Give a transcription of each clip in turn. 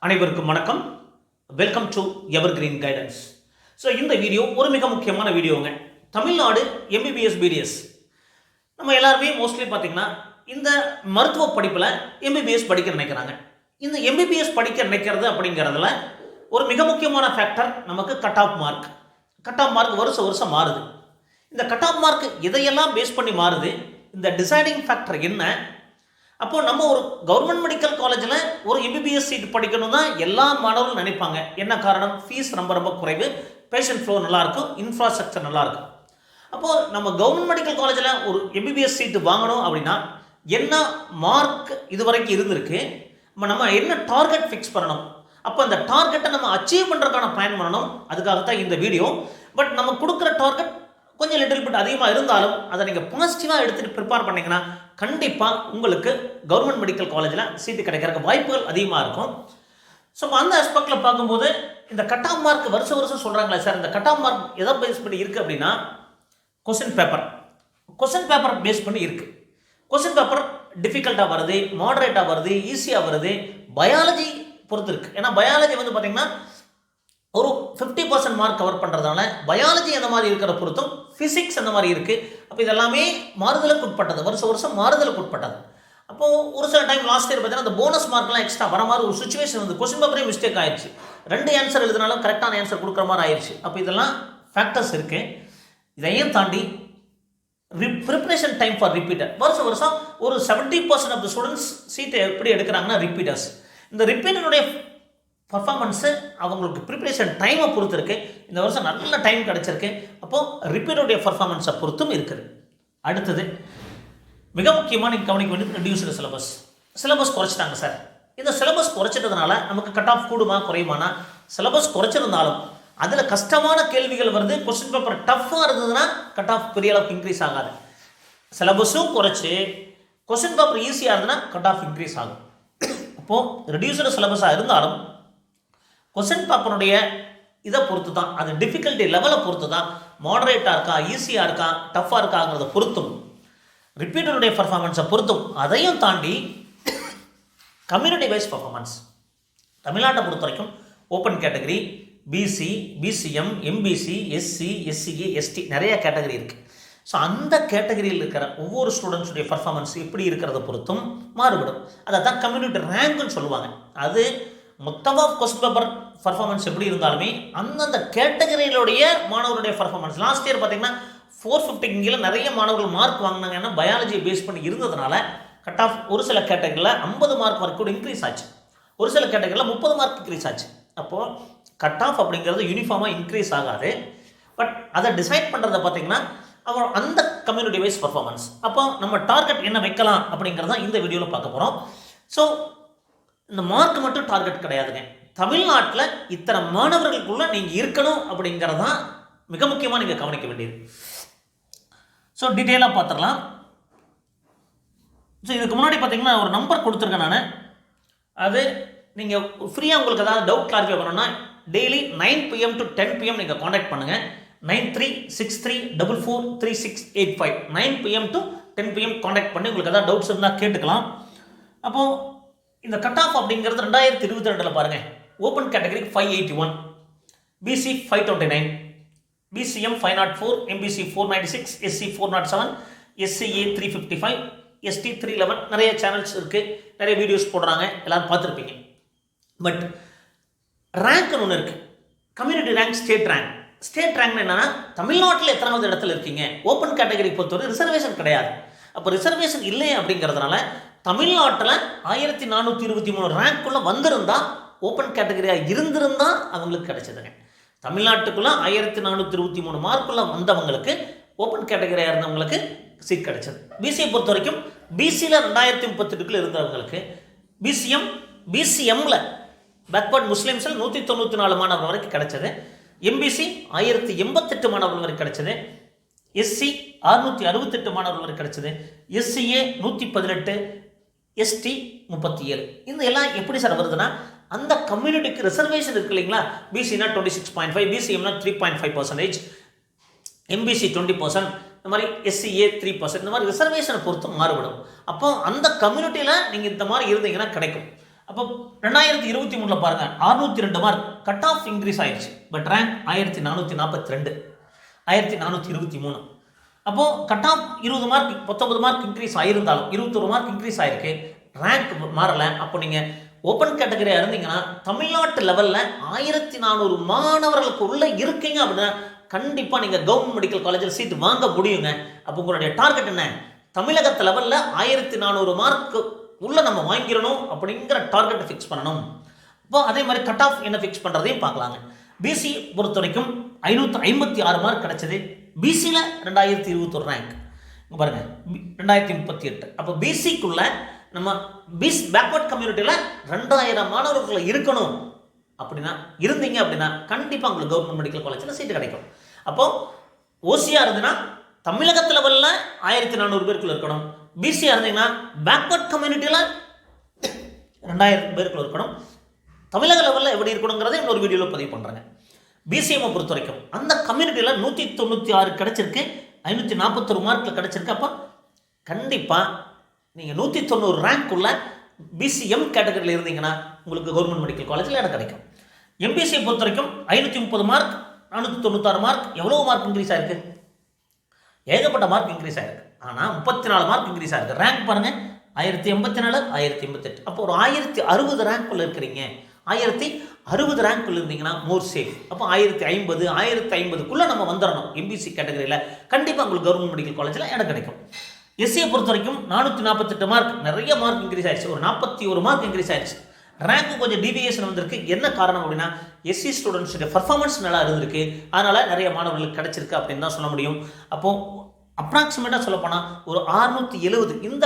அனைவருக்கும் வணக்கம். Welcome to ever green guidance. So இந்த வீடியோ ஒரு மிக முக்கியமான வீடியோங்க. தமிழ்நாடு எம்பிபிஎஸ் பிடிஎஸ் நம்ம எல்லாருமே மோஸ்ட்லி பார்த்தீங்கன்னா இந்த மருத்துவ படிப்பில் எம்பிபிஎஸ் படிக்க நினைக்கிறாங்க. இந்த எம்பிபிஎஸ் படிக்க நினைக்கிறது அப்படிங்கிறதுல ஒரு மிக முக்கியமான ஃபேக்டர் நமக்கு cut off mark. Cut of mark வருஷம் மாறுது. இந்த கட் ஆஃப் மார்க் இதையெல்லாம் பேஸ் பண்ணி மாறுது. இந்த டிசைடிங் ஃபேக்டர் என்ன? அப்போது நம்ம ஒரு கவர்மெண்ட் மெடிக்கல் காலேஜில் ஒரு எம்பிபிஎஸ் சீட் படிக்கணும் தான் எல்லா மாணவர்களும் நினைப்பாங்க. என்ன காரணம்? ஃபீஸ் ரொம்ப குறைவு, பேஷண்ட் ஃப்ளோ நல்லாயிருக்கும், இன்ஃப்ராஸ்ட்ரக்சர் நல்லாயிருக்கும். அப்போது நம்ம கவர்மெண்ட் மெடிக்கல் காலேஜில் ஒரு எம்பிபிஎஸ் சீட்டு வாங்கணும் அப்படின்னா என்ன மார்க் இது வரைக்கும் இருந்திருக்கு, நம்ம என்ன டார்கெட் ஃபிக்ஸ் பண்ணணும், அப்போ அந்த டார்கெட்டை நம்ம அச்சீவ் பண்ணுறதுக்கான பிளான் பண்ணணும். அதுக்காகத்தான் இந்த வீடியோ. பட் நம்ம கொடுக்குற டார்கெட் கொஞ்சம் லிட்டில் பிட் அதிகமாக இருந்தாலும் அதை நீங்கள் பாசிட்டிவாக எடுத்துகிட்டு ப்ரிப்பேர் பண்ணிங்கன்னா கண்டிப்பாக உங்களுக்கு கவர்மெண்ட் மெடிக்கல் காலேஜில் சீட்டு கிடைக்கிறதுக்கு வாய்ப்புகள் அதிகமாக இருக்கும். ஸோ அந்த ஆஸ்பெக்டில் பார்க்கும்போது இந்த கட் ஆஃப் மார்க் வருஷம் சொல்கிறாங்களே சார், இந்த கட் ஆஃப் மார்க் எதை பேஸ் பண்ணி இருக்குது அப்படின்னா கொஸ்டின் பேப்பர் பேஸ் பண்ணி இருக்குது. கொஸ்டின் பேப்பர் டிஃபிகல்ட்டாக வருது, மாடரேட்டாக வருது, ஈஸியாக வருது. பயாலஜி பொறுத்து இருக்குது. ஏன்னா பயாலஜி வந்து பார்த்திங்கன்னா ஒரு 50% மார்க் கவர் பண்ணுறதுனால பயாலஜி அந்த மாதிரி இருக்கிற பொறுத்தும் ஃபிசிக்ஸ் அந்த மாதிரி இருக்குது. அப்போ இதெல்லாமே மாறுதலுக்கு உட்பட்டது, வருஷம் மாறுதலுக்கு உட்பட்டது. அப்போது ஒரு சில டைம் லாஸ்ட் இயர் பார்த்தீங்கன்னா அந்த போனஸ் மார்க்லாம் எக்ஸ்ட்ரா வர மாதிரி ஒரு சுச்சுவேஷன் வந்து கொஸ்டின் பேப்பரே மிஸ்டேக் ஆயிடுச்சு. 2 ஆன்சர் எழுதினாலும் கரெக்டான ஆன்சர் கொடுக்குற மாதிரி ஆயிடுச்சு. அப்போ இதெல்லாம் ஃபேக்டர்ஸ் இருக்குது. இதையும் தாண்டி ப்ரிப்ரேஷன் டைம் ஃபார் ரிப்பீட்டர். வருஷம் ஒரு 70% ஆஃப் த ஸ்டூடெண்ட்ஸ் சீட்டை எப்படி எடுக்கிறாங்கன்னா ரிப்பீட்டர்ஸ். இந்த ரிப்பீட்டருடைய பர்ஃபார்மன்ஸு அவங்களுக்கு ப்ரிப்ரேஷன் டைமை பொறுத்து இருக்குது. இந்த வருஷம் நல்ல டைம் கிடச்சிருக்கு. அப்போது ரிப்பீட்டருடைய பர்ஃபார்மன்ஸை பொறுத்தும் இருக்குது. அடுத்தது மிக முக்கியமாக நீங்கள் கவனிக்க வேண்டியது ரெடியூஸ்டு சிலபஸ் குறைச்சிட்டாங்க சார். இந்த சிலபஸ் குறைச்சிட்டதுனால நமக்கு கட் ஆஃப் கூடுமா குறையுமானா? சிலபஸ் குறைச்சிருந்தாலும் அதில் கஷ்டமான கேள்விகள் வருது. கொஸ்டின் பேப்பர் டஃப்பாக இருந்ததுன்னா கட் ஆஃப் பெரிய அளவுக்கு இன்க்ரீஸ் ஆகாது. சிலபஸும் குறைச்சி கொஸ்டின் பேப்பர் ஈஸியாக இருந்ததுன்னா கட் ஆஃப் இன்க்ரீஸ் ஆகும். அப்போது ரெடியூஸ்டு சிலபஸாக இருந்தாலும் கொஸ்டின் பேப்பருடைய இதை பொறுத்து தான், அது டிஃபிகல்ட்டி லெவலை பொறுத்து தான், மாடரேட்டாக இருக்கா, ஈஸியாக இருக்கா, டஃப்பாக இருக்காங்கிறத பொறுத்தும், ரிப்பீட்டருடைய பர்ஃபார்மன்ஸை பொறுத்தும், அதையும் தாண்டி கம்யூனிட்டி வைஸ் பர்ஃபார்மன்ஸ். தமிழ்நாட்டை பொறுத்த வரைக்கும் open category, BC, BCM, MBC, SC, SCA, ST நிறைய கேட்டகரி இருக்குது. ஸோ அந்த கேட்டகரியில் இருக்கிற ஒவ்வொரு ஸ்டூடெண்ட்ஸுடைய பர்ஃபார்மன்ஸ் எப்படி இருக்கிறத பொறுத்தும் மாறுபடும். அதை தான் கம்யூனிட்டி ரேங்க்குன்னு சொல்லுவாங்க. அது மொத்தமாக கொஸ்டின் பேப்பர் பர்ஃபார்மன்ஸ் எப்படி இருந்தாலுமே அந்தந்த கேட்டகரியிலுடைய மாணவருடைய பர்ஃபார்மன்ஸ் லாஸ்ட் இயர் பார்த்தீங்கன்னா 450 கீழே நிறைய மாணவர்கள் மார்க் வாங்கினாங்க. ஏன்னா பயாலஜியை பேஸ் பண்ணி இருந்ததுனால கட் ஆஃப் ஒரு சில கேட்டகரியில் 50 மார்க் வரைக்கும் கூட இன்க்ரீஸ் ஆச்சு, ஒரு சில கேட்டகரியில் 30 மார்க் இன்க்ரீஸ் ஆச்சு. அப்போது கட் ஆஃப் அப்படிங்கிறது யூனிஃபார்மாக இன்க்ரீஸ் ஆகாது. பட் அதை டிசைட் பண்ணுறத பார்த்தீங்கன்னா அவன் அந்த கம்யூனிட்டி வைஸ் பர்ஃபார்மன்ஸ். அப்போ நம்ம டார்கெட் என்ன வைக்கலாம் அப்படிங்கிறத இந்த வீடியோவில் பார்க்க போகிறோம். ஸோ இந்த மார்க் மட்டும் டார்கெட் கிடையாதுங்க. தமிழ்நாட்டில் இத்தனை மாணவர்களுக்குள்ள நீங்கள் இருக்கணும் அப்படிங்கிறது தான் மிக முக்கியமாக நீங்கள் கவனிக்க வேண்டியது. ஸோ டீட்டெயிலாக பார்த்துடலாம். ஸோ இதுக்கு முன்னாடி பார்த்தீங்கன்னா ஒரு நம்பர் கொடுத்துருக்கேன் நான். அது நீங்கள் ஃப்ரீயாக உங்களுக்கு ஏதாவது டவுட் கிளாரிஃபை பண்ணணும்னா டெய்லி 9 PM to 10 PM நீங்கள் காண்டாக்ட் பண்ணுங்கள். 9363443685 9 PM to 10 PM காண்டாக்ட் பண்ணி உங்களுக்கு ஏதாவது டவுட்ஸ் இருந்தால் கேட்டுக்கலாம். அப்போது இந்த கட் ஆஃப் அப்படிங்கிறது 2022 பாருங்கள். ஓப்பன் கேட்டகரிக்கு 581, BC 529, BCM 504, MBC 496, SC 407, SCA 355, ST 311. நிறைய சேனல்ஸ் இருக்குது, நிறைய வீடியோஸ் போடுறாங்க, எல்லோரும் பார்த்துருப்பீங்க. பட் ரேங்க்னு ஒன்று இருக்குது. கம்யூனிட்டி ரேங்க், ஸ்டேட் ரேங்க்னு என்னென்னா தமிழ்நாட்டில் எத்தனாவது இடத்துல இருக்கீங்க. ஓப்பன் கேட்டகரி பொறுத்தவரை ரிசர்வேஷன் கிடையாது. அப்போ ரிசர்வேஷன் இல்லை அப்படிங்கிறதுனால தமிழ்நாட்டில் 1423 ரேங்க்குள்ளே வந்திருந்தால், ஓப்பன் கேட்டகரியாக இருந்திருந்தால் அவங்களுக்கு கிடைச்சதுங்க. தமிழ்நாட்டுக்குள்ளே 1423 மார்க்குள்ளே வந்தவங்களுக்கு, ஓப்பன் கேட்டகரியாக இருந்தவங்களுக்கு சீட் கிடைச்சது. பிசியை பொறுத்த வரைக்கும் பிசியில் 2038 இருந்தவங்களுக்கு, பிசிஎம்மில் பேக்வர்ட் முஸ்லீம்ஸில் 194 மாணவர்கள் வரைக்கும் கிடைச்சது. எம்பிசி 1088 மாணவர்கள் வரைக்கும் கிடைச்சது. எஸ்சி 668 மாணவர்கள் வரை கிடைச்சது. SCA 118, ST 37. இந்த எல்லாம் எப்படி சார் வருதுன்னா அந்த கம்யூனிட்டிக்கு ரிசர்வேஷன் இருக்கு இல்லைங்களா. பிசினா 26.5, பிசிஎம்னா 3.5%, எம்பிசி 20%, இந்த மாதிரி எஸ்சிஏ 3%, இந்த மாதிரி ரிசர்வேஷனை பொறுத்து மாறுபடும். அப்போ அந்த கம்யூனிட்டியில் நீங்கள் இந்த மாதிரி இருந்தீங்கன்னா கிடைக்கும். அப்போ 2023 பாருங்க 602 மார்க் கட் ஆஃப் இன்க்ரீஸ் ஆயிடுச்சு. But rank 1442, 1423. அப்போ cut off 20 mark 19 mark increase ஆயிருந்தாலும் 21 மார்க் இன்க்ரீஸ் ஆயிருக்கு, ரேங்க் மாறல. அப்போ நீங்க ஓப்பன் கேட்டகரியா இருந்தீங்கன்னா தமிழ்நாட்டு லெவல்ல 1400 மாணவர்களுக்கு உள்ள இருக்கீங்க அப்படின்னா கண்டிப்பா நீங்க கவர்மெண்ட் மெடிக்கல் காலேஜில் சீட் வாங்க முடியுங்க. அப்போ உங்களுடைய டார்கெட் என்ன? தமிழகத்து லெவல்ல 1400 மார்க் உள்ள நம்ம வாங்கிடணும் அப்படிங்கிற டார்கெட்டை ஃபிக்ஸ் பண்ணணும். இப்போ அதே மாதிரி கட் ஆஃப் என்ன ஃபிக்ஸ் பண்றதையும் பார்க்கலாங்க. பிசி பொறுத்த வரைக்கும் 556 மார்க் கிடைச்சது. பிசியில் 2021 ரேங்க் பாருங்க 2038. அப்போ பிசிக்குள்ள நம்ம பேக்வர்ட் கம்யூனிட்டியில் 2000 மாணவர்கள் இருக்கணும் அப்படின்னா இருந்தீங்க அப்படின்னா கண்டிப்பாக உங்களுக்கு கவர்மெண்ட் மெடிக்கல் காலேஜில் சீட்டு கிடைக்கும். அப்போ ஓசியாக இருந்ததுன்னா தமிழகத்து லெவலில் 1400 பேருக்குள்ள இருக்கணும். பிசியாக இருந்தீங்கன்னா பேக்வர்ட் கம்யூனிட்டியில் 2000 பேருக்குள்ள இருக்கணும். தமிழக லெவலில் எப்படி இருக்கணுங்கிறத இன்னொரு வீடியோவில் பதிவு பண்ணுறாங்க. பிசிஎம்ஐ பொறுத்த வரைக்கும் அந்த கம்யூனிட்டியில் 196 கிடைச்சிருக்கு, 541 மார்க்கில் கிடைச்சிருக்கு. அப்போ கண்டிப்பாக நீங்கள் 190 ரேங்க் உள்ள பிசிஎம் கேட்டகரியில் இருந்தீங்கன்னா உங்களுக்கு கவர்மெண்ட் மெடிக்கல் காலேஜில் இடம் கிடைக்கும். எம்பிசியை பொறுத்த வரைக்கும் 530 மார்க், 496 மார்க், எவ்வளோ மார்க் இன்க்ரீஸ் ஆயிருக்கு? ஏகப்பட்ட மார்க் இன்க்ரீஸ் ஆயிருக்கு. ஆனால் 34 மார்க் இன்க்ரீஸ் ஆயிருக்கு. ரேங்க் பாருங்க 1084, 1088. அப்போ ஒரு 1060 ரேங்க்குள்ள இருக்கிறீங்க. 1060 ரேங்க்குள்ள இருந்தீங்கன்னா மோர் சேஃப். அப்போ 1050, 1050க்குள்ள நம்ம வந்துடணும். எம்பிசி கேட்டகரியில் கண்டிப்பாக உங்களுக்கு கவர்மெண்ட் மெடிக்கல் காலேஜில் இடம் கிடைக்கும். எஸ்சியை பொறுத்த வரைக்கும் 448 மார்க், நிறைய மார்க் இன்க்ரீஸ் ஆயிடுச்சு. ஒரு 41 மார்க் இன்க்ரீஸ் ஆயிடுச்சு. ரேங்க்கு கொஞ்சம் டிவியேஷன் வந்திருக்கு. என்ன காரணம் அப்படின்னா எஸ்சி ஸ்டூடெண்ட்ஸுடைய பர்ஃபார்மன்ஸ் நல்லா இருந்திருக்கு, அதனால நிறைய மாணவர்களுக்கு கிடைச்சிருக்கு அப்படின்னு தான் சொல்ல முடியும். அப்போ அப்ராக்சிமேட்டாக சொல்லப்போனால் ஒரு 670, இந்த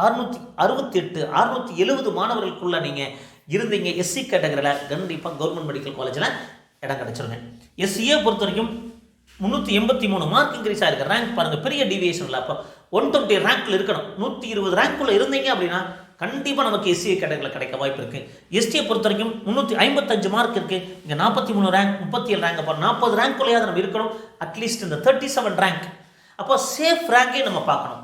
668, 670 மாணவர்களுக்குள்ள நீங்கள் இருந்தீங்க எஸ்சி கேட்டகரியில் கண்டிப்பாக கவர்மெண்ட் மெடிக்கல் காலேஜில் இடம் கிடைச்சிருங்க. எஸ்சியை பொறுத்த வரைக்கும் 383 மார்க் இன்க்ரீஸ் ஆயிருக்கு. ரேங்க் பாருங்கள் பெரிய டிவியேஷனில். அப்போ 120 ரேங்க்ல இருக்கணும். 120 ரேங்க்குள்ள இருந்தீங்க அப்படின்னா கண்டிப்பாக நமக்கு எஸ்சிஏ கேட்டகரியில் கிடைக்க வாய்ப்பு இருக்குது. எஸ்டியை பொறுத்த வரைக்கும் 355 மார்க் இருக்குது. இங்கே 43 ரேங்க், 37 ரேங்க். அப்போ 40 ரேங்க்குள்ளேயாவது நம்ம இருக்கணும். அட்லீஸ்ட் இந்த 37 ரேங்க். அப்போ சேஃப் ரேங்கே நம்ம பார்க்கணும்.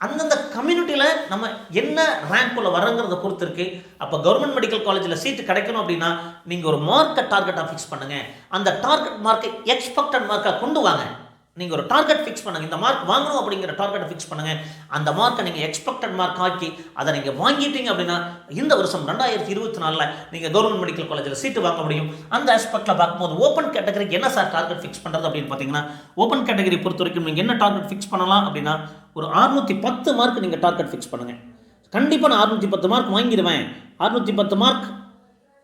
அந்தந்த கம்யூனிட்டியில் நம்ம என்ன ரேங்க்குள்ளே வர்றங்கிறத பொறுத்து இருக்கு. அப்போ கவர்மெண்ட் மெடிக்கல் காலேஜில் சீட்டு கிடைக்கணும் அப்படின்னா நீங்கள் ஒரு மார்க்கை டார்கெட்டாக ஃபிக்ஸ் பண்ணுங்கள். அந்த டார்கெட் மார்க்கை எக்ஸ்பெக்டட் மார்க்காக கொண்டு வாங்க. நீங்கள் ஒரு டார்கெட் ஃபிக்ஸ் பண்ணுங்கள். இந்த மார்க் வாங்கணும் அப்படிங்கிற டார்கெட்டை ஃபிக்ஸ் பண்ணுங்கள். அந்த மார்க்கை நீங்கள் எக்ஸ்பெக்டட் மார்க் ஆக்கி அதை நீங்கள் வாங்கிட்டீங்க அப்படின்னா இந்த வருஷம் 2024 நீங்கள் கவர்மெண்ட் மெடிக்கல் காலேஜில் சீட்டு வாங்க முடியும். அந்த ஆஸ்பெக்டில் பார்க்கும்போது ஓப்பன் கேட்டகரிக்கு என்ன சார் டார்கெட் ஃபிக்ஸ் பண்ணுறது அப்படின்னு பார்த்தீங்கன்னா ஓப்பன் கேட்டகரி பொறுத்த வரைக்கும் நீங்கள் என்ன டார்கெட் ஃபிக்ஸ் பண்ணலாம் அப்படின்னா ஒரு 610 மார்க் நீங்கள் டார்கெட் ஃபிக்ஸ் பண்ணுங்கள். கண்டிப்பாக நான் 610 மார்க் வாங்கிடுவேன். 610 மார்க்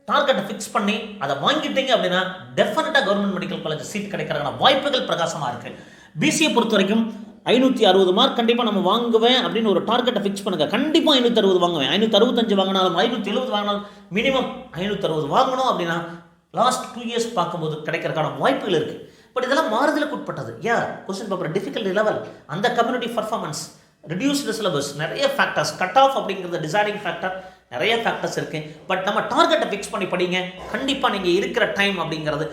டார்கெட்டை ஃபிக்ஸ் பண்ணி அதை வாங்கிட்டீங்க அப்படின்னா டெஃபினட்டாக கவர்மெண்ட் மெடிக்கல் காலேஜ் சீட் கிடைக்கிறதுக்கான வாய்ப்புகள் பிரகாசமாக இருக்குது. பிசியை பொறுத்த வரைக்கும் 560 மார்க் கண்டிப்பாக நம்ம வாங்குவேன் அப்படின்னு ஒரு டார்கெட்டை ஃபிக்ஸ் பண்ணுங்கள். கண்டிப்பாக 560 வாங்குவேன். 565 வாங்கினாலும் 570 வாங்கினாலும் மினிமம் 560 வாங்கணும் அப்படின்னா லாஸ்ட் 2 இயர்ஸ் பார்க்கும்போது கிடைக்கிறதுக்கான வாய்ப்புகள் இருக்குது. பட் இதெல்லாம் மாறுதலுக்கு உட்பட்டது. கொஸ்டின் பேப்பர் டிஃபிகல்ட்டி லெவல், அந்த கம்யூனிட்டி பர்ஃபார்மன்ஸ், ரெடியூஸ்டு சிலபஸ், நிறைய ஃபேக்டர்ஸ், கட் ஆஃப் அப்படிங்கிறது டிசைடிங் ஃபேக்டர், நிறைய ஃபேக்டர்ஸ் இருக்குது. பட் நம்ம டார்கெட்டை ஃபிக்ஸ் பண்ணி படிங்க. கண்டிப்பாக நீங்கள் இருக்கிற டைம் அப்படிங்கிறது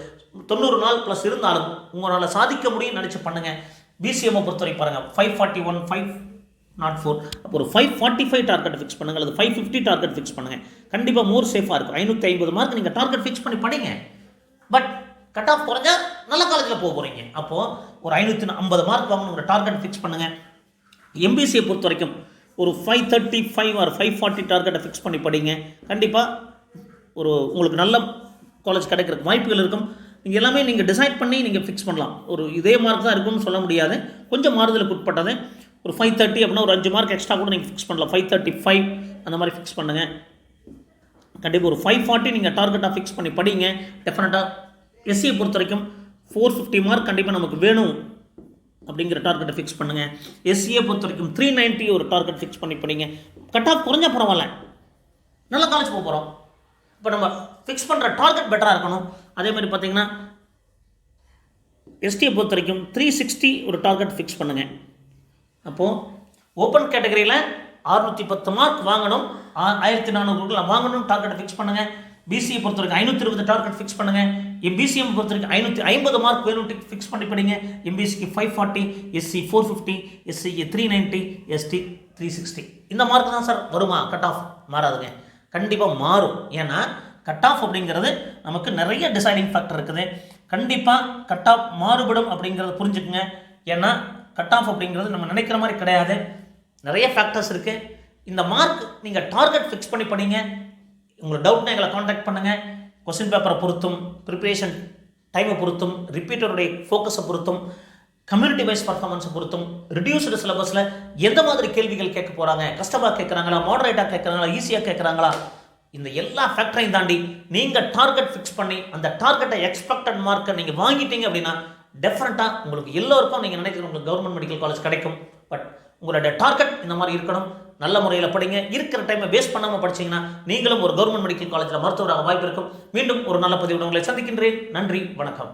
90 நாள் ப்ளஸ் இருந்தாலும் உங்களால் சாதிக்க முடியும்னு நினச்சி பண்ணுங்கள். பிசிஎம்ஐ பொறுத்த வரைக்கும் பாருங்கள் 541, 504. அப்போ ஒரு 545 டார்கெட் ஃபிக்ஸ் பண்ணுங்கள், அல்லது 550 டார்கெட் ஃபிக்ஸ் பண்ணுங்கள். கண்டிப்பாக மோர் சேஃபாக இருக்கும். 550 மார்க் நீங்கள் டார்கெட் ஃபிக்ஸ் பண்ணி படிங்க. பட் கட் ஆஃப் குறைஞ்சா நல்ல காலேஜில் போக போகிறீங்க. அப்போது ஒரு 550 மார்க் வாங்கணுங்கிற டார்கெட் ஃபிக்ஸ் பண்ணுங்கள். எம்பிசியை பொறுத்த வரைக்கும் ஒரு 535 or 540 டார்கெட்டை ஃபிக்ஸ் பண்ணி படிங்க. கண்டிப்பாக ஒரு உங்களுக்கு நல்ல காலேஜ் கிடைக்கிறதுக்கு வாய்ப்புகள் இருக்கும். நீங்கள் எல்லாமே நீங்கள் டிசைட் பண்ணி நீங்கள் ஃபிக்ஸ் பண்ணலாம். ஒரு இதே மார்க் தான் இருக்கும்னு சொல்ல முடியாது, கொஞ்சம் மாறுதலுக்கு உட்பட்டது. ஒரு 530 அப்படின்னா ஒரு 5 மார்க் எக்ஸ்ட்ரா கூட நீங்கள் ஃபிக்ஸ் பண்ணலாம். 535 அந்த மாதிரி ஃபிக்ஸ் பண்ணுங்கள். கண்டிப்பாக ஒரு 540 நீங்கள் டார்கெட்டாக ஃபிக்ஸ் பண்ணி படிங்க. டெஃபினட்டாக எஸ்சியை பொறுத்த வரைக்கும் 450 மார்க் கண்டிப்பாக நமக்கு வேணும் அப்படிங்கிற டார்கெட்டை ஃபிக்ஸ் பண்ணுங்கள். எஸ்சியை பொறுத்த வரைக்கும் 390 ஒரு டார்கெட் ஃபிக்ஸ் பண்ணி படிங்க. கட் ஆஃப் குறைஞ்சா பரவாயில்ல, நல்ல காலேஜ் போக போகிறோம். இப்போ நம்ம ஃபிக்ஸ் பண்ணுற டார்கெட் பெட்டராக இருக்கணும். அதே மாதிரி பார்த்தீங்கன்னா எஸ்டியை பொறுத்த வரைக்கும் 360 ஒரு டார்கெட் ஃபிக்ஸ் பண்ணுங்கள். அப்போது ஓப்பன் கேட்டகரியில் 610 மார்க் வாங்கணும், 1400 வாங்கணும் டார்கெட்டை ஃபிக்ஸ் பண்ணுங்கள். பிசியை பொறுத்த வரைக்கும் 520 டார்கெட் ஃபிக்ஸ் பண்ணுங்கள். எம்பிசிஎம் பொறுத்த வரைக்கும் 550 மார்க் வேணும் ஃபிக்ஸ் பண்ணி படிங்க. எம்பிசிக்கு 540, எஸ்சி 450, எஸ்சிக்கு 390, எஸ்டி 360. இந்த மார்க் தான் சார் வருமா? கட் ஆஃப் மாறாதுங்க. கண்டிப்பாக மாறும். ஏன்னா கட் ஆஃப் அப்படிங்கிறது நமக்கு நிறைய டிசைடிங் ஃபேக்டர் இருக்குது. கண்டிப்பாக கட் ஆஃப் மாறுபடும் அப்படிங்கிறத புரிஞ்சுக்குங்க. ஏன்னா கட் ஆஃப் அப்படிங்கிறது நம்ம நினைக்கிற மாதிரி கிடையாது, நிறைய ஃபேக்டர்ஸ் இருக்குது. இந்த மார்க் நீங்கள் டார்கெட் ஃபிக்ஸ் பண்ணி படிங்க. உங்களுக்கு டவுட்னா எங்களை காண்டாக்ட் பண்ணுங்கள். கொஸ்டின் பேப்பரை பொறுத்தும், ப்ரிப்பரேஷன் டைமை பொறுத்தும், ரிப்பீட்டருடைய ஃபோக்கஸை பொறுத்தும், கம்யூனிட்டி வைஸ் பர்ஃபார்மன்ஸை பொறுத்தும், ரிடியூஸ்டு சிலபஸில் எந்த மாதிரி கேள்விகள் கேட்க போகிறாங்க, கஷ்டமாக கேட்குறாங்களா, மாடரேட்டாக கேட்குறாங்களா, ஈஸியாக கேட்குறாங்களா, இந்த எல்லா ஃபேக்டரையும் தாண்டி நீங்கள் டார்கெட் ஃபிக்ஸ் பண்ணி அந்த டார்கெட்டை எக்ஸ்பெக்டட் மார்க்கை நீங்கள் வாங்கிட்டீங்க அப்படின்னா டெஃபினட்டாக உங்களுக்கு எல்லோருக்கும் நீங்கள் நினைக்கிற உங்களுக்கு கவர்மெண்ட் மெடிக்கல் காலேஜ் கிடைக்கும். பட் உங்களுடைய டார்கெட் இந்த மாதிரி இருக்கணும். நல்ல முறையில் படிங்க. இருக்கிற டைமை வேஸ்ட் பண்ணாமல் படிச்சிங்கன்னா நீங்களும் ஒரு கவர்மெண்ட் மெடிக்கல் காலேஜில் மருத்துவராக வாய்ப்பு இருக்கும். மீண்டும் ஒரு நல்ல பதிவுடன் உங்களை சந்திக்கின்றேன். நன்றி, வணக்கம்.